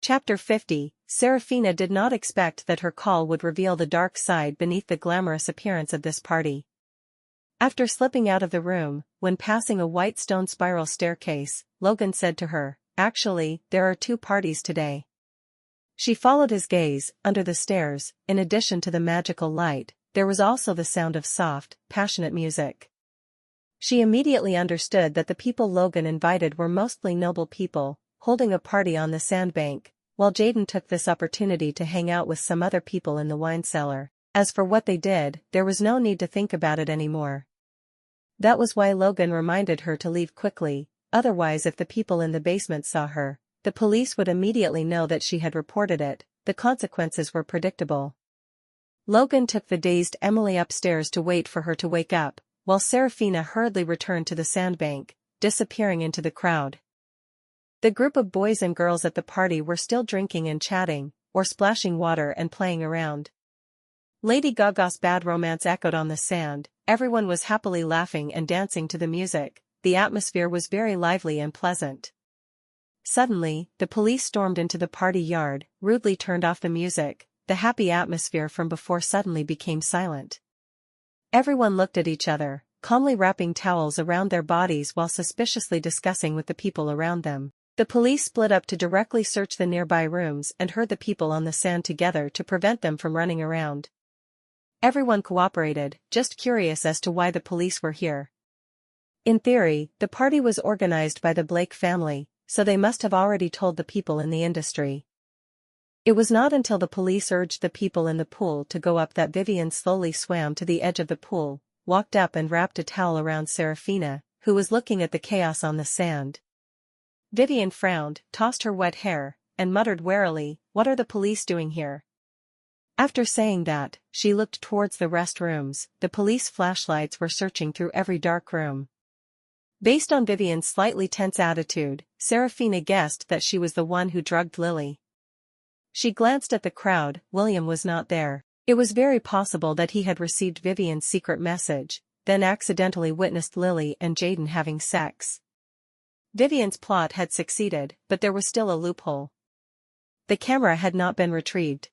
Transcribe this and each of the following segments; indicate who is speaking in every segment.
Speaker 1: Chapter 50. Serafina did not expect that her call would reveal the dark side beneath the glamorous appearance of this party. After slipping out of the room, when passing a white stone spiral staircase, Logan said to her, "Actually, there are 2 parties today." She followed his gaze. Under the stairs, in addition to the magical light, there was also the sound of soft, passionate music. She immediately understood that the people Logan invited were mostly noble people, holding a party on the sandbank, while Jaden took this opportunity to hang out with some other people in the wine cellar. As for what they did, there was no need to think about it anymore. That was why Logan reminded her to leave quickly, otherwise if the people in the basement saw her, the police would immediately know that she had reported it. The consequences were predictable. Logan took the dazed Emily upstairs to wait for her to wake up, while Serafina hurriedly returned to the sandbank, disappearing into the crowd. The group of boys and girls at the party were still drinking and chatting, or splashing water and playing around. Lady Gaga's Bad Romance echoed on the sand. Everyone was happily laughing and dancing to the music. The atmosphere was very lively and pleasant. Suddenly, the police stormed into the party yard, rudely turned off the music. The happy atmosphere from before suddenly became silent. Everyone looked at each other, calmly wrapping towels around their bodies while suspiciously discussing with the people around them. The police split up to directly search the nearby rooms and herd the people on the sand together to prevent them from running around. Everyone cooperated, just curious as to why the police were here. In theory, the party was organized by the Blake family, so they must have already told the people in the industry. It was not until the police urged the people in the pool to go up that Vivian slowly swam to the edge of the pool, walked up and wrapped a towel around Serafina, who was looking at the chaos on the sand. Vivian frowned, tossed her wet hair, and muttered warily, "What are the police doing here?" After saying that, she looked towards the restrooms. The police flashlights were searching through every dark room. Based on Vivian's slightly tense attitude, Serafina guessed that she was the one who drugged Lily. She glanced at the crowd. William was not there. It was very possible that he had received Vivian's secret message, then accidentally witnessed Lily and Jaden having sex. Vivian's plot had succeeded, but there was still a loophole. The camera had not been retrieved.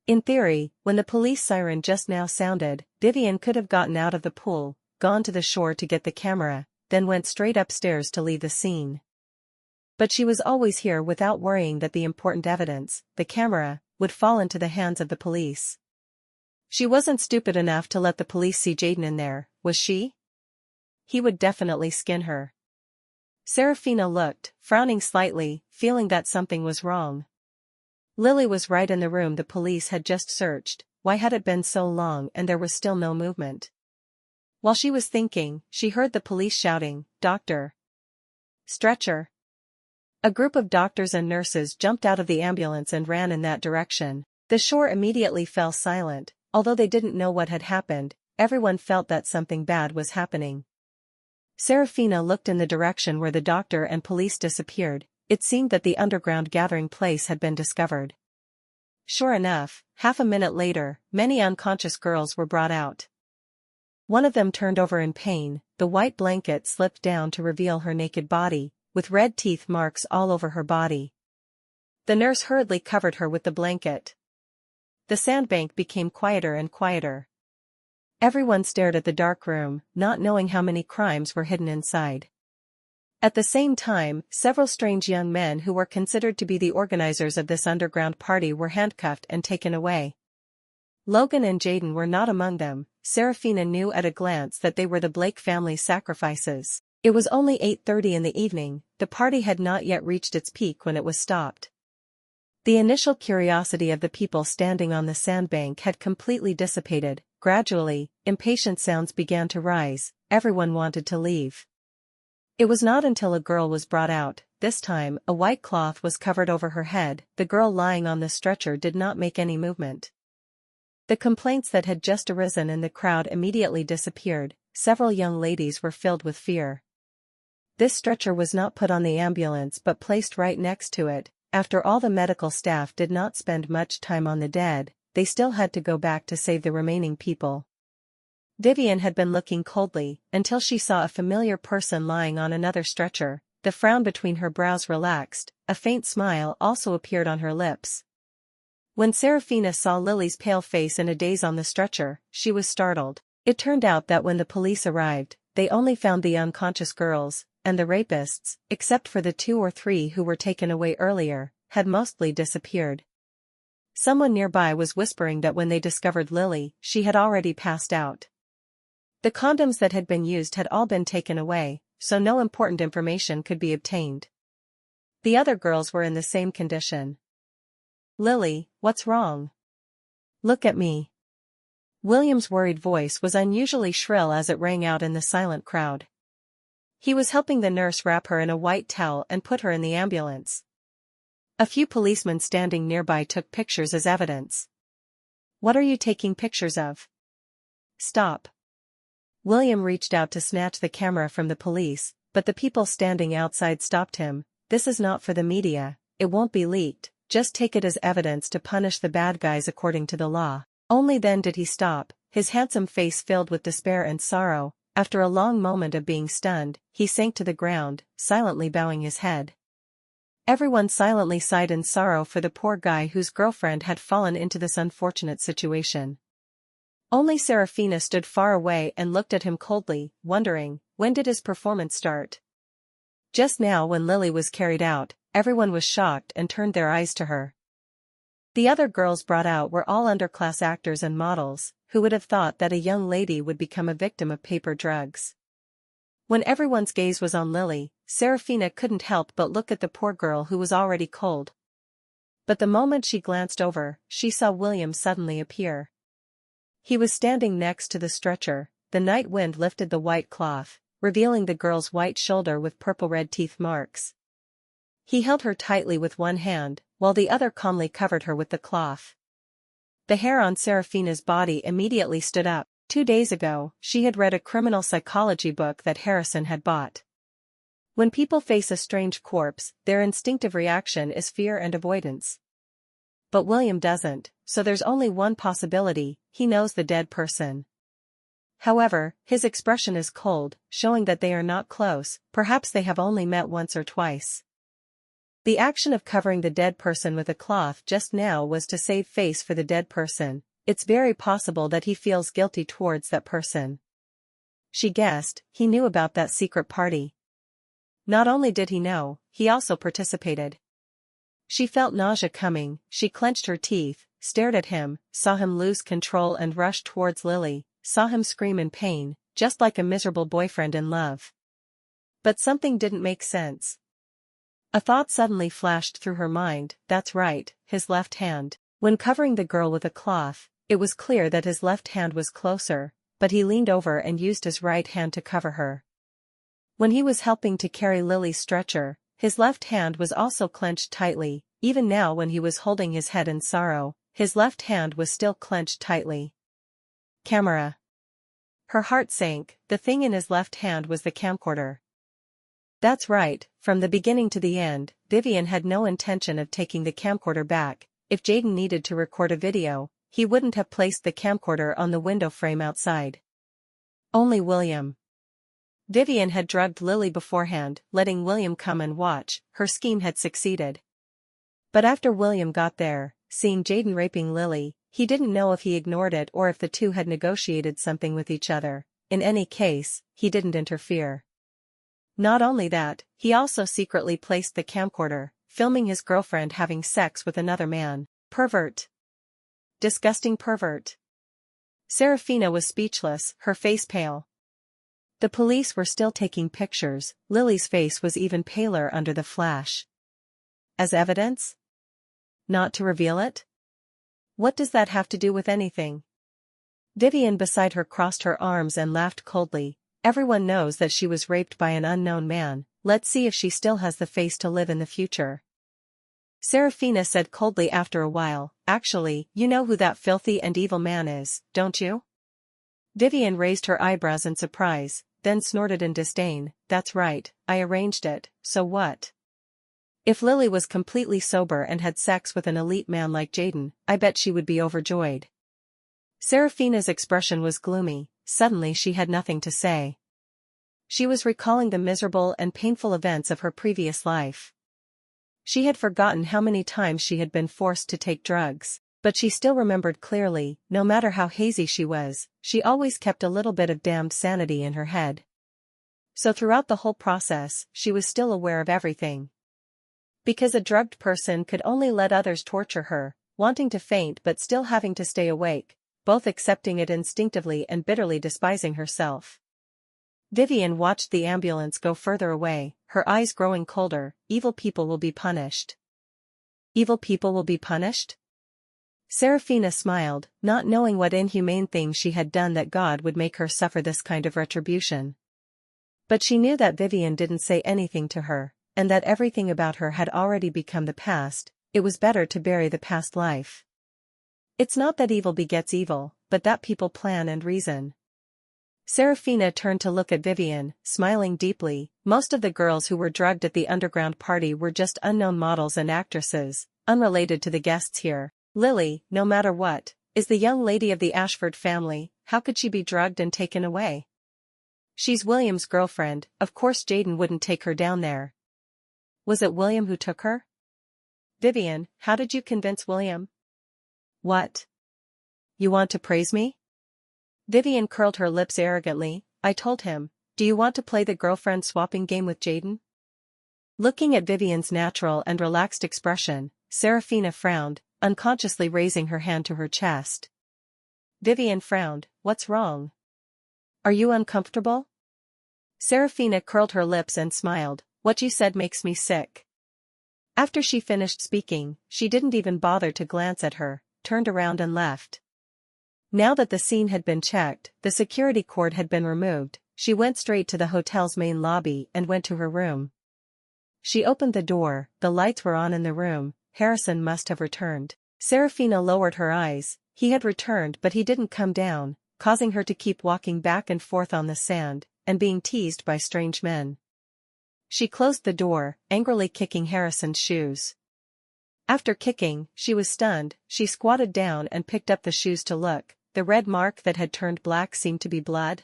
Speaker 1: In theory, when the police siren just now sounded, Vivian could have gotten out of the pool, gone to the shore to get the camera, then went straight upstairs to leave the scene. But she was always here without worrying that the important evidence, the camera, would fall into the hands of the police. She wasn't stupid enough to let the police see Jaden in there, was she? He would definitely skin her. Serafina looked, frowning slightly, feeling that something was wrong. Lily was right in the room the police had just searched. Why had it been so long and there was still no movement? While she was thinking, she heard the police shouting, "Doctor! Stretcher!" A group of doctors and nurses jumped out of the ambulance and ran in that direction. The shore immediately fell silent. Although they didn't know what had happened, everyone felt that something bad was happening. Serafina looked in the direction where the doctor and police disappeared. It seemed that the underground gathering place had been discovered. Sure enough, half a minute later, many unconscious girls were brought out. One of them turned over in pain. The white blanket slipped down to reveal her naked body, with red teeth marks all over her body. The nurse hurriedly covered her with the blanket. The sandbank became quieter and quieter. Everyone stared at the dark room, not knowing how many crimes were hidden inside. At the same time, several strange young men who were considered to be the organizers of this underground party were handcuffed and taken away. Logan and Jaden were not among them. Serafina knew at a glance that they were the Blake family's sacrifices. It was only 8:30 in the evening. The party had not yet reached its peak when it was stopped. The initial curiosity of the people standing on the sandbank had completely dissipated. Gradually, impatient sounds began to rise. Everyone wanted to leave. It was not until a girl was brought out. This time, a white cloth was covered over her head. The girl lying on the stretcher did not make any movement. The complaints that had just arisen in the crowd immediately disappeared. Several young ladies were filled with fear. This stretcher was not put on the ambulance but placed right next to it. After all, the medical staff did not spend much time on the dead. They still had to go back to save the remaining people. Vivian had been looking coldly until she saw a familiar person lying on another stretcher. the frown between her brows relaxed, a faint smile also appeared on her lips. When Serafina saw Lily's pale face in a daze on the stretcher, she was startled. It turned out that when the police arrived, they only found the unconscious girls, and the rapists, except for the 2 or 3 who were taken away earlier, had mostly disappeared. Someone nearby was whispering that when they discovered Lily, she had already passed out. The condoms that had been used had all been taken away, so no important information could be obtained. The other girls were in the same condition. "Lily, what's wrong? Look at me." William's worried voice was unusually shrill as it rang out in the silent crowd. He was helping the nurse wrap her in a white towel and put her in the ambulance. A few policemen standing nearby took pictures as evidence. "What are you taking pictures of? Stop." William reached out to snatch the camera from the police, but the people standing outside stopped him. "This is not for the media, it won't be leaked, just take it as evidence to punish the bad guys according to the law." Only then did he stop, his handsome face filled with despair and sorrow. After a long moment of being stunned, he sank to the ground, silently bowing his head. Everyone silently sighed in sorrow for the poor guy whose girlfriend had fallen into this unfortunate situation. Only Serafina stood far away and looked at him coldly, wondering, when did his performance start? Just now when Lily was carried out, everyone was shocked and turned their eyes to her. The other girls brought out were all underclass actors and models, who would have thought that a young lady would become a victim of paper drugs. When everyone's gaze was on Lily, Serafina couldn't help but look at the poor girl who was already cold. But the moment she glanced over, she saw William suddenly appear. He was standing next to the stretcher. The night wind lifted the white cloth, revealing the girl's white shoulder with purple-red teeth marks. He held her tightly with one hand, while the other calmly covered her with the cloth. The hair on Serafina's body immediately stood up. 2 days ago, she had read a criminal psychology book that Harrison had bought. When people face a strange corpse, their instinctive reaction is fear and avoidance. But William doesn't, so there's only one possibility: he knows the dead person. However, his expression is cold, showing that they are not close, perhaps they have only met once or twice. The action of covering the dead person with a cloth just now was to save face for the dead person. It's very possible that he feels guilty towards that person. She guessed, he knew about that secret party. Not only did he know, he also participated. She felt nausea coming, she clenched her teeth, stared at him, saw him lose control and rush towards Lily, saw him scream in pain, just like a miserable boyfriend in love. But something didn't make sense. A thought suddenly flashed through her mind. That's right, his left hand. When covering the girl with a cloth, it was clear that his left hand was closer, but he leaned over and used his right hand to cover her. When he was helping to carry Lily's stretcher, his left hand was also clenched tightly. Even now when he was holding his head in sorrow, his left hand was still clenched tightly. Camera. Her heart sank. The thing in his left hand was the camcorder. That's right, from the beginning to the end, Vivian had no intention of taking the camcorder back. If Jaden needed to record a video, he wouldn't have placed the camcorder on the window frame outside. Only William. Vivian had drugged Lily beforehand, letting William come and watch. Her scheme had succeeded. But after William got there, seeing Jaden raping Lily, he didn't know if he ignored it or if the two had negotiated something with each other. In any case, he didn't interfere. Not only that, he also secretly placed the camcorder, filming his girlfriend having sex with another man. Pervert. Disgusting pervert. Serafina was speechless, her face pale. The police were still taking pictures. Lily's face was even paler under the flash. As evidence? Not to reveal it? What does that have to do with anything? Vivian beside her crossed her arms and laughed coldly. Everyone knows that she was raped by an unknown man. Let's see if she still has the face to live in the future. Serafina said coldly after a while, actually, you know who that filthy and evil man is, don't you? Vivian raised her eyebrows in surprise, then snorted in disdain. That's right, I arranged it, so what? If Lily was completely sober and had sex with an elite man like Jaden, I bet she would be overjoyed. Serafina's expression was gloomy. Suddenly she had nothing to say. She was recalling the miserable and painful events of her previous life. She had forgotten how many times she had been forced to take drugs, but she still remembered clearly. No matter how hazy she was, she always kept a little bit of damned sanity in her head. So throughout the whole process, she was still aware of everything. Because a drugged person could only let others torture her, wanting to faint but still having to stay awake, both accepting it instinctively and bitterly despising herself. Vivian watched the ambulance go further away, her eyes growing colder. Evil people will be punished. Evil people will be punished? Serafina smiled, not knowing what inhumane thing she had done that God would make her suffer this kind of retribution. But she knew that Vivian didn't say anything to her, and that everything about her had already become the past. It was better to bury the past life. It's not that evil begets evil, but that people plan and reason. Serafina turned to look at Vivian, smiling deeply. Most of the girls who were drugged at the underground party were just unknown models and actresses, unrelated to the guests here. Lily, no matter what, is the young lady of the Ashford family. How could she be drugged and taken away? She's William's girlfriend, of course Jaden wouldn't take her down there. Was it William who took her? Vivian, how did you convince William? What? You want to praise me? Vivian curled her lips arrogantly. I told him. Do you want to play the girlfriend swapping game with Jaden? Looking at Vivian's natural and relaxed expression, Serafina frowned, unconsciously raising her hand to her chest. Vivian frowned. What's wrong? Are you uncomfortable? Serafina curled her lips and smiled. What you said makes me sick. After she finished speaking, she didn't even bother to glance at her, turned around and left. Now that the scene had been checked, the security cord had been removed, she went straight to the hotel's main lobby and went to her room. She opened the door, the lights were on in the room. Harrison must have returned. Serafina lowered her eyes. He had returned, but he didn't come down, causing her to keep walking back and forth on the sand, and being teased by strange men. She closed the door, angrily kicking Harrison's shoes. After kicking, she was stunned. She squatted down and picked up the shoes to look. The red mark that had turned black seemed to be blood.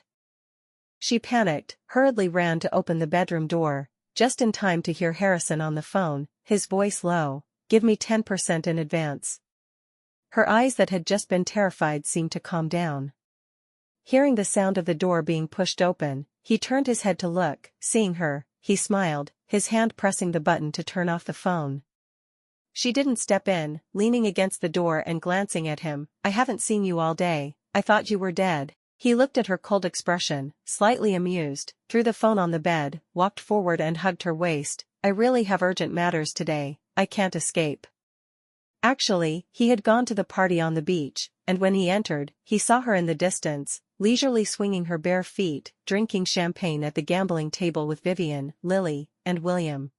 Speaker 1: She panicked, hurriedly ran to open the bedroom door, just in time to hear Harrison on the phone, his voice low. Give me 10% in advance. Her eyes that had just been terrified seemed to calm down. Hearing the sound of the door being pushed open, he turned his head to look. Seeing her, he smiled, his hand pressing the button to turn off the phone. She didn't step in, leaning against the door and glancing at him. I haven't seen you all day. I thought you were dead. He looked at her cold expression, slightly amused, threw the phone on the bed, walked forward and hugged her waist. I really have urgent matters today. I can't escape. Actually, he had gone to the party on the beach, and when he entered, he saw her in the distance, leisurely swinging her bare feet, drinking champagne at the gambling table with Vivian, Lily, and William.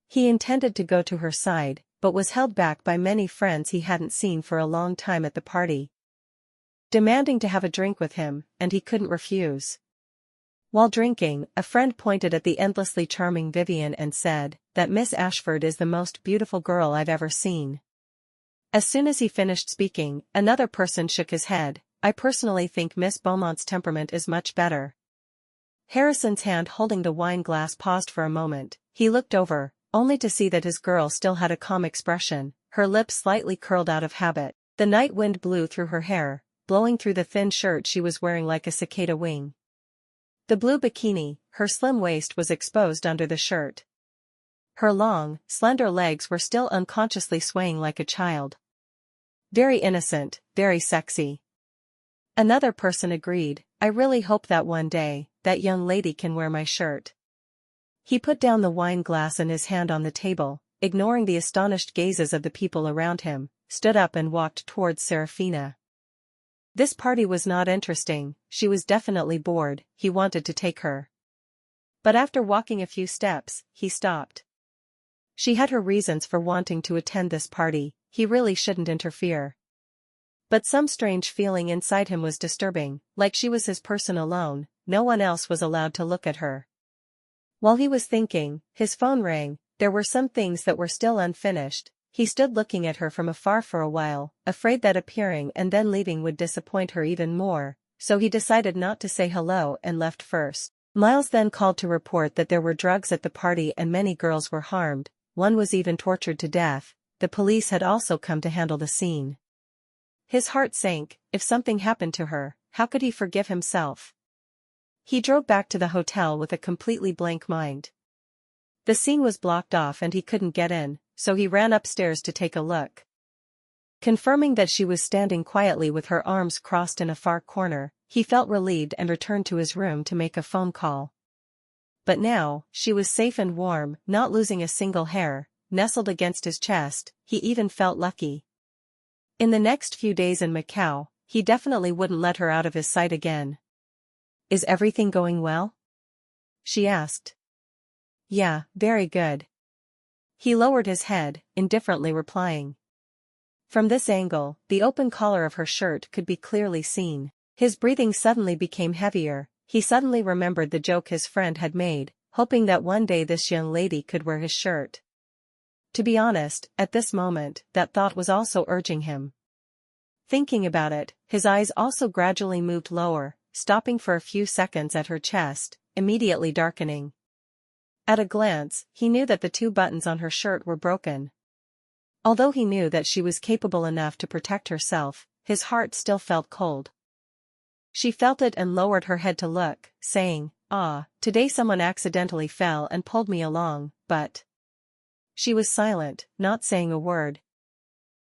Speaker 1: He intended to go to her side, but was held back by many friends he hadn't seen for a long time at the party, demanding to have a drink with him, and he couldn't refuse. While drinking, a friend pointed at the endlessly charming Vivian and said, "That Miss Ashford is the most beautiful girl I've ever seen." As soon as he finished speaking, another person shook his head. I personally think Miss Beaumont's temperament is much better. Harrison's hand holding the wine glass paused for a moment. He looked over, only to see that his girl still had a calm expression, her lips slightly curled out of habit. The night wind blew through her hair, blowing through the thin shirt she was wearing like a cicada wing. The blue bikini, her slim waist was exposed under the shirt. Her long, slender legs were still unconsciously swaying like a child. Very innocent, very sexy. Another person agreed, I really hope that one day, that young lady can wear my shirt. He put down the wine glass and his hand on the table, ignoring the astonished gazes of the people around him, stood up and walked towards Serafina. This party was not interesting, she was definitely bored, he wanted to take her. But after walking a few steps, he stopped. She had her reasons for wanting to attend this party, he really shouldn't interfere. But some strange feeling inside him was disturbing, like she was his person alone, no one else was allowed to look at her. While he was thinking, his phone rang. There were some things that were still unfinished. He stood looking at her from afar for a while, afraid that appearing and then leaving would disappoint her even more, so he decided not to say hello and left first. Miles then called to report that there were drugs at the party and many girls were harmed, one was even tortured to death. The police had also come to handle the scene. His heart sank. If something happened to her, how could he forgive himself? He drove back to the hotel with a completely blank mind. The scene was blocked off and he couldn't get in, so he ran upstairs to take a look. Confirming that she was standing quietly with her arms crossed in a far corner, he felt relieved and returned to his room to make a phone call. But now, she was safe and warm, not losing a single hair, nestled against his chest. He even felt lucky. In the next few days in Macau, he definitely wouldn't let her out of his sight again. "Is everything going well?" she asked. "Yeah, very good." He lowered his head, indifferently replying. From this angle, the open collar of her shirt could be clearly seen. His breathing suddenly became heavier. He suddenly remembered the joke his friend had made, hoping that one day this young lady could wear his shirt. To be honest, at this moment, that thought was also urging him. Thinking about it, his eyes also gradually moved lower, stopping for a few seconds at her chest, immediately darkening. At a glance, he knew that the 2 buttons on her shirt were broken. Although he knew that she was capable enough to protect herself, his heart still felt cold. She felt it and lowered her head to look, saying, "Ah, today someone accidentally fell and pulled me along, but..." She was silent, not saying a word.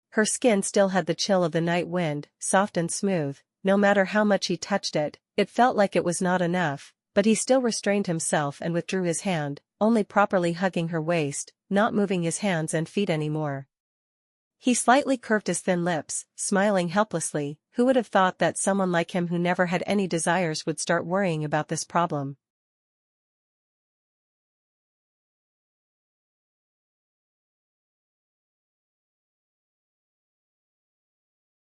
Speaker 1: Her skin still had the chill of the night wind, soft and smooth. No matter how much he touched it, it felt like it was not enough, but he still restrained himself and withdrew his hand, only properly hugging her waist, not moving his hands and feet anymore. He slightly curved his thin lips, smiling helplessly. Who would have thought that someone like him who never had any desires would start worrying about this problem?